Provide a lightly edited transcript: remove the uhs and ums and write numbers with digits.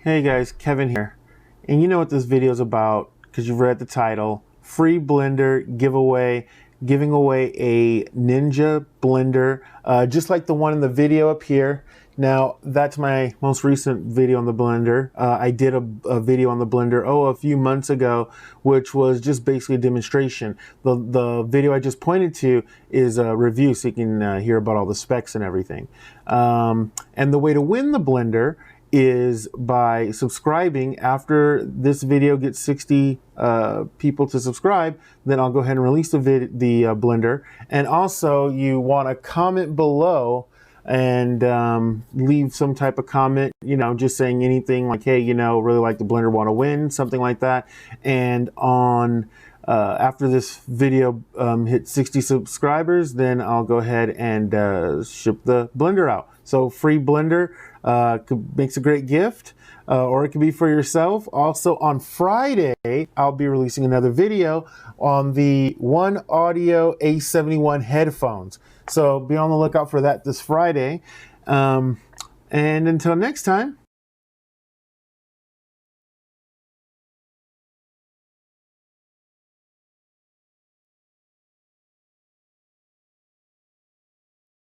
Hey guys, Kevin here. And you know what this video is about because you've read the title. Free blender giveaway, giving away a Ninja blender, just like the one in the video up here. Now, that's my most recent video on the blender. I did a video on the blender, a few months ago, which was just basically a demonstration. The video I just pointed to is a review, so you can hear about all the specs and everything. And the way to win the blender is by subscribing. After this video gets 60 people to subscribe, then I'll go ahead and release the blender. And also, you want to comment below and leave some type of comment, just saying anything like, hey, really like the blender, want to win, something like that. And on after this video hits 60 subscribers, then I'll go ahead and ship the blender out. So free blender makes a great gift, or it could be for yourself. Also on Friday, I'll be releasing another video on the One Audio A71 headphones. So be on the lookout for that this Friday. And until next time,